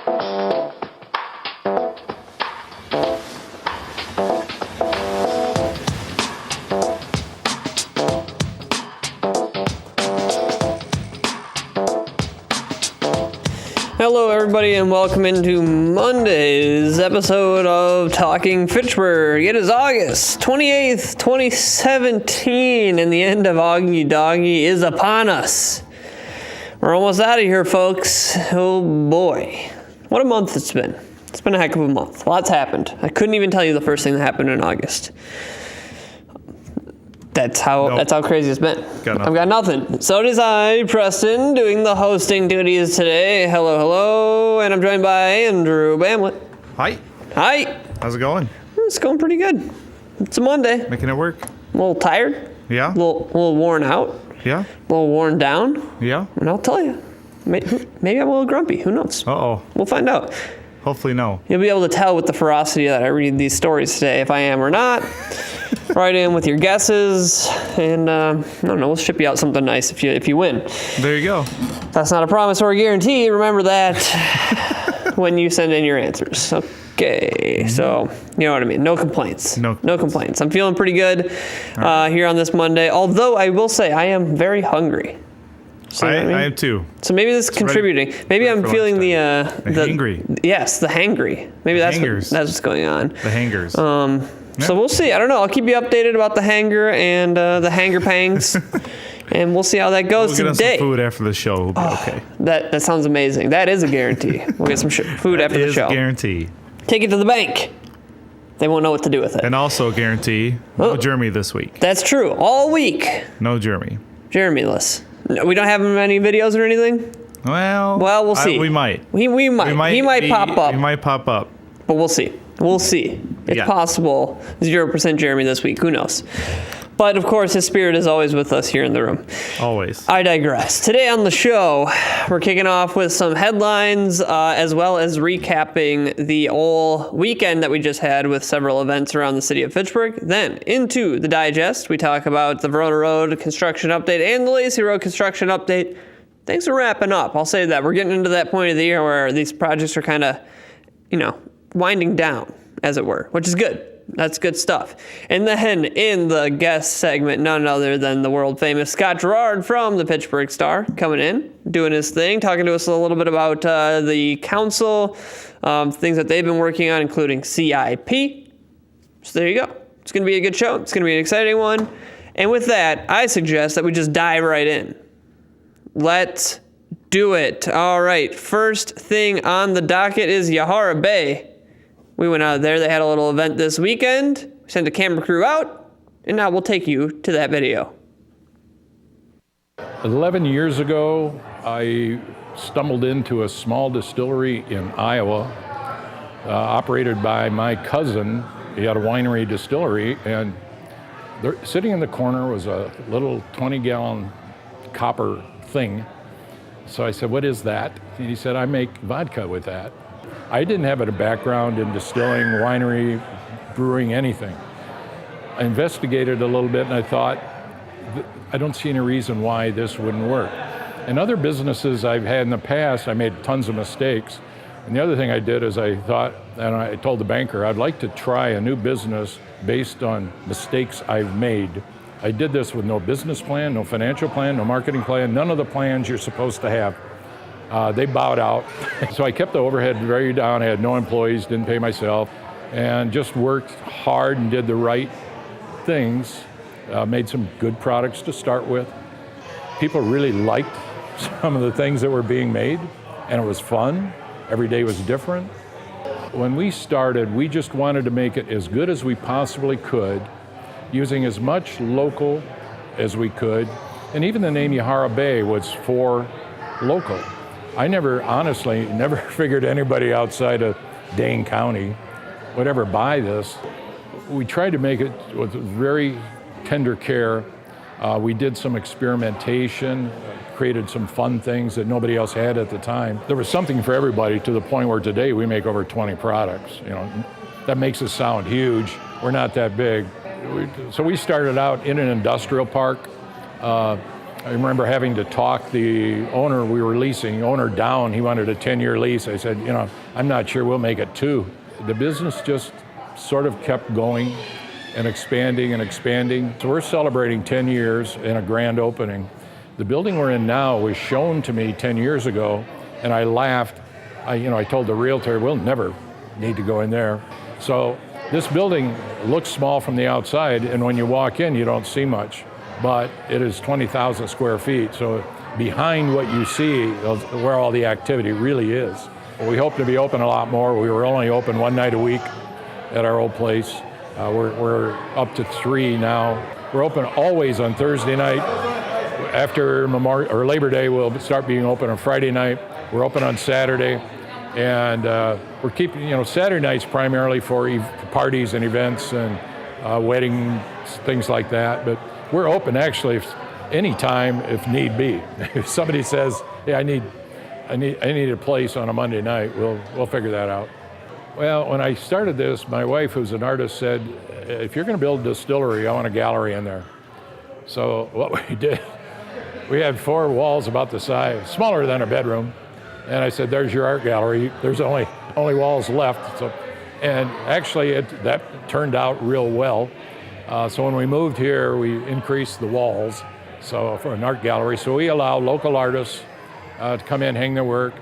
Hello everybody and welcome into Monday's episode of Talking Fitchburg. It is August 28th, 2017 and the end of Augie Doggy is upon us. We're almost out of here, folks. Oh boy. What a month it's been. It's been a heck of a month. Lots happened. I couldn't even tell you the first thing that happened in August. That's how crazy it's been. I've got nothing. So does I, Preston, doing the hosting duties today. Hello. And I'm joined by Andrew Bamlett. Hi. How's it going? It's going pretty good. It's a Monday. Making it work? A little tired. Yeah. A little worn out. Yeah. A little worn down. Yeah. And I'll tell you, maybe I'm a little grumpy. Who knows? Uh-oh. We'll find out. Hopefully no. You'll be able to tell with the ferocity that I read these stories today if I am or not. Write in with your guesses, and I don't know, we'll ship you out something nice if you win. There you go. That's not a promise or a guarantee. Remember that when you send in your answers. Okay, so you know what I mean. No complaints. No complaints. I'm feeling pretty good here on this Monday. Although I will say I am very hungry. I am too. So maybe this is contributing. Maybe I'm feeling the hangry. Yes, the hangry. Maybe that's what's going on. The hangers. So we'll see. I don't know. I'll keep you updated about the hanger and the hanger pangs, and we'll see how that goes today. We'll get us some food after the show. We'll be okay. That sounds amazing. That is a guarantee. We'll get some food after the show. That is a guarantee. Take it to the bank. They won't know what to do with it. And also a guarantee, no Jeremy this week. That's true. All week. No Jeremy. Jeremy-less. No, we don't have any videos or anything? Well, we'll see. We might. We might. He might pop up. He might pop up. But we'll see. We'll see. It's possible 0% Jeremy this week. Who knows? But, of course, his spirit is always with us here in the room. Always. I digress. Today on the show, we're kicking off with some headlines as well as recapping the whole weekend that we just had with several events around the city of Fitchburg. Then, into the digest, we talk about the Verona Road construction update and the Lacey Road construction update. Things are wrapping up. I'll say that. We're getting into that point of the year where these projects are kind of, winding down, as it were, which is good. That's good stuff. And then in the guest segment, none other than the world famous Scott Gerard from the Pittsburgh Star coming in, doing his thing, talking to us a little bit about the council, things that they've been working on, including CIP. So there you go. It's going to be a good show. It's going to be an exciting one. And with that, I suggest that we just dive right in. Let's do it. All right. First thing on the docket is Yahara Bay. We went out there. They had a little event this weekend. We sent a camera crew out, and now we'll take you to that video. 11 years ago, I stumbled into a small distillery in Iowa, operated by my cousin. He had a winery distillery, and sitting in the corner was a little 20-gallon copper thing. So I said, "What is that?" And he said, "I make vodka with that." I didn't have a background in distilling, winery, brewing, anything. I investigated a little bit and I thought, I don't see any reason why this wouldn't work. In other businesses I've had in the past, I made tons of mistakes. And the other thing I did is I thought, and I told the banker, I'd like to try a new business based on mistakes I've made. I did this with no business plan, no financial plan, no marketing plan, none of the plans you're supposed to have. They bowed out. So I kept the overhead very down. I had no employees, didn't pay myself, and just worked hard and did the right things. Made some good products to start with. People really liked some of the things that were being made, and it was fun. Every day was different. When we started, we just wanted to make it as good as we possibly could, using as much local as we could. And even the name Yahara Bay was for local. I honestly never figured anybody outside of Dane County would ever buy this. We tried to make it with very tender care. We did some experimentation, created some fun things that nobody else had at the time. There was something for everybody, to the point where today we make over 20 products. That makes us sound huge. We're not that big. So we started out in an industrial park. I remember having to talk the owner we were leasing, owner down. He wanted a 10-year lease. I said, I'm not sure we'll make it 2. The business just sort of kept going and expanding and expanding. So we're celebrating 10 years in a grand opening. The building we're in now was shown to me 10 years ago, and I laughed. I told the realtor, we'll never need to go in there. So this building looks small from the outside, and when you walk in, you don't see much. But it is 20,000 square feet. So behind what you see, where all the activity really is. We hope to be open a lot more. We were only open 1 night a week at our old place. We're up to 3 now. We're open always on Thursday night. After Labor Day, we'll start being open on Friday night. We're open on Saturday. And we're keeping, Saturday nights primarily for parties and events and weddings, things like that. But we're open actually any time if need be. If somebody says, "Hey, I need a place on a Monday night," we'll figure that out. Well, when I started this, my wife, who's an artist, said, "If you're going to build a distillery, I want a gallery in there." So what we did, we had 4 walls about the size, smaller than a bedroom, and I said, "There's your art gallery. There's only walls left." So, and actually, that turned out real well. So when we moved here, we increased the walls for an art gallery. So we allow local artists to come in, hang their work.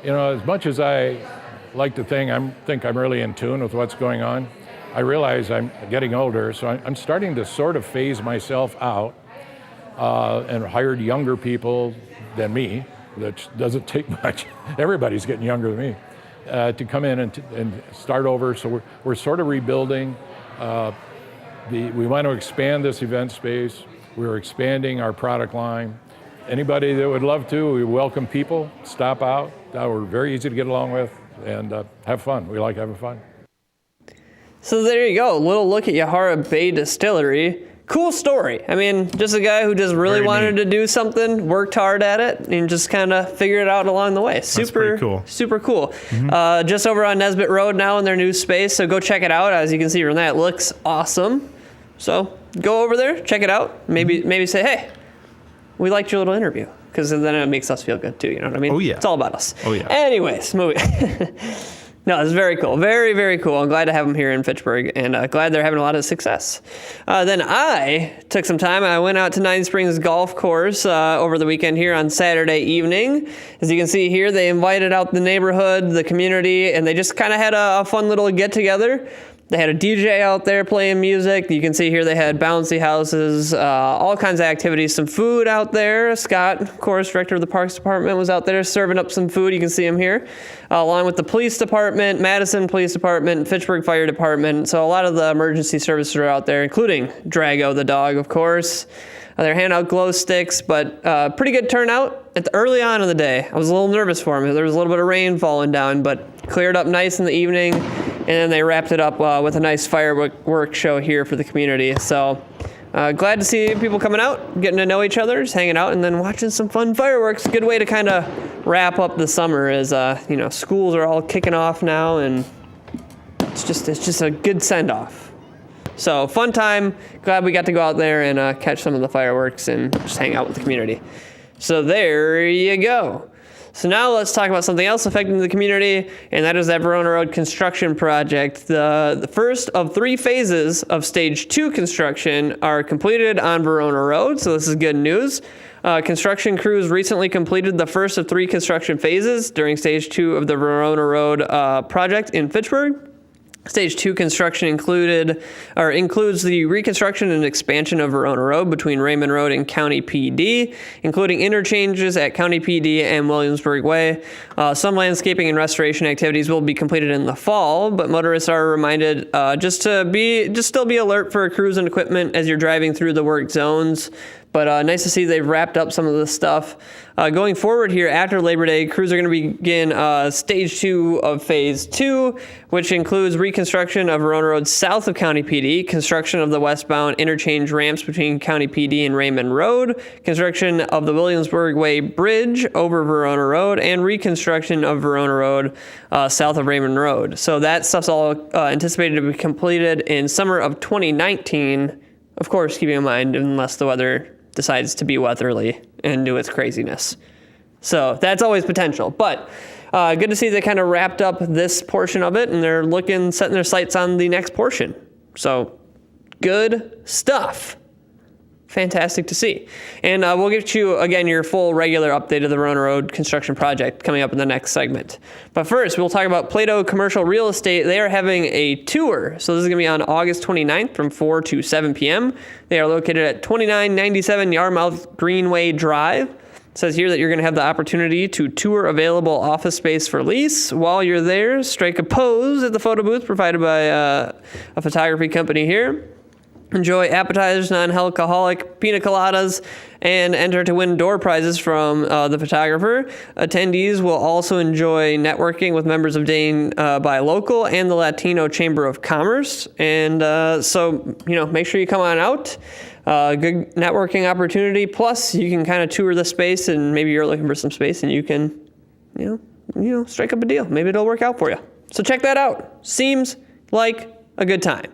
As much as I like to think I'm really in tune with what's going on, I realize I'm getting older, so I'm starting to sort of phase myself out and hired younger people than me, that doesn't take much. Everybody's getting younger than me, to come in and start over. So we're sort of rebuilding. We want to expand this event space. We're expanding our product line. Anybody that would love to, we welcome people. Stop out. We're very easy to get along with and have fun. We like having fun. So there you go. A little look at Yahara Bay Distillery. Cool story. I mean, just a guy who just really wanted to do something, worked hard at it, and just kind of figured it out along the way. Pretty cool. Super cool. Just over on Nesbitt Road now in their new space, so go check it out. As you can see from that, it looks awesome. So go over there, check it out. Maybe say, hey, we liked your little interview, because then it makes us feel good too. You know what I mean? Oh, yeah. It's all about us. Oh, yeah. Anyways, moving. No, it's very cool. Very, very cool. I'm glad to have them here in Fitchburg, and glad they're having a lot of success. Then I took some time. I went out to Nine Springs Golf Course over the weekend here on Saturday evening. As you can see here, they invited out the neighborhood, the community, and they just kind of had a fun little get-together. They had a DJ out there playing music. You can see here they had bouncy houses, all kinds of activities, some food out there. Scott, of course, director of the Parks Department, was out there serving up some food. You can see him here, along with the police department, Madison Police Department, Fitchburg Fire Department. So a lot of the emergency services are out there, including Drago, the dog, of course. They're handing out glow sticks, but pretty good turnout early on in the day. I was a little nervous for them. There was a little bit of rain falling down, but cleared up nice in the evening. And then they wrapped it up with a nice fireworks show here for the community. So glad to see people coming out, getting to know each other, just hanging out, and then watching some fun fireworks. Good way to kind of wrap up the summer as schools are all kicking off now, and it's just a good send-off. So fun time. Glad we got to go out there and catch some of the fireworks and just hang out with the community. So there you go. So now let's talk about something else affecting the community, and that is that Verona Road construction project. The first of 3 phases of Stage 2 construction are completed on Verona Road, so this is good news. Construction crews recently completed the first of 3 construction phases during Stage 2 of the Verona Road project in Fitchburg. Stage 2 construction includes the reconstruction and expansion of Verona Road between Raymond Road and County PD, including interchanges at County PD and Williamsburg Way. Some landscaping and restoration activities will be completed in the fall, but motorists are reminded just still be alert for crews and equipment as you're driving through the work zones. But nice to see they've wrapped up some of this stuff. Going forward here after Labor Day, crews are going to begin Stage 2 of Phase 2, which includes reconstruction of Verona Road south of County PD, construction of the westbound interchange ramps between County PD and Raymond Road, construction of the Williamsburg Way Bridge over Verona Road, and reconstruction of Verona Road south of Raymond Road. So that stuff's all anticipated to be completed in summer of 2019. Of course, keeping in mind, unless the weather decides to be weatherly and do its craziness. So that's always potential. But good to see they kind of wrapped up this portion of it, and they're setting their sights on the next portion. So good stuff. Fantastic to see. And we'll get you, again, your full regular update of the Verona Road construction project coming up in the next segment. But first, we'll talk about Plato Commercial Real Estate. They are having a tour. So this is going to be on August 29th from 4 to 7 p.m. They are located at 2997 Yarmouth Greenway Drive. It says here that you're going to have the opportunity to tour available office space for lease. While you're there, strike a pose at the photo booth provided by a photography company here. Enjoy appetizers, non-alcoholic pina coladas, and enter to win door prizes from the photographer. Attendees will also enjoy networking with members of Dane Buy Local and the Latino Chamber of Commerce. And so, make sure you come on out. Good networking opportunity. Plus, you can kind of tour the space, and maybe you're looking for some space, and you can, strike up a deal. Maybe it'll work out for you. So check that out. Seems like a good time.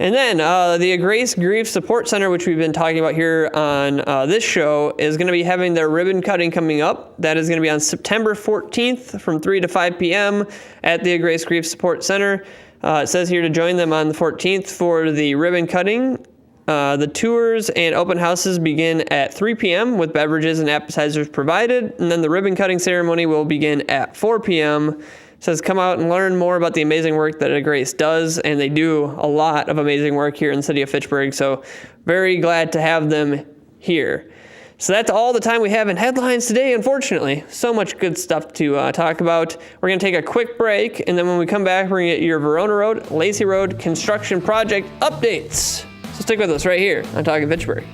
And then the Grace Grief Support Center, which we've been talking about here on this show, is going to be having their ribbon cutting coming up. That is going to be on September 14th from 3 to 5 p.m. at the Grace Grief Support Center. It says here to join them on the 14th for the ribbon cutting. The tours and open houses begin at 3 p.m. with beverages and appetizers provided. And then the ribbon cutting ceremony will begin at 4 p.m. It says come out and learn more about the amazing work that Grace does, and they do a lot of amazing work here in the city of Fitchburg, so very glad to have them here. So that's all the time we have in headlines today, unfortunately. So much good stuff to talk about. We're going to take a quick break, and then when we come back, we're going to get your Verona Road, Lacey Road construction project updates. So stick with us right here on Talking Fitchburg.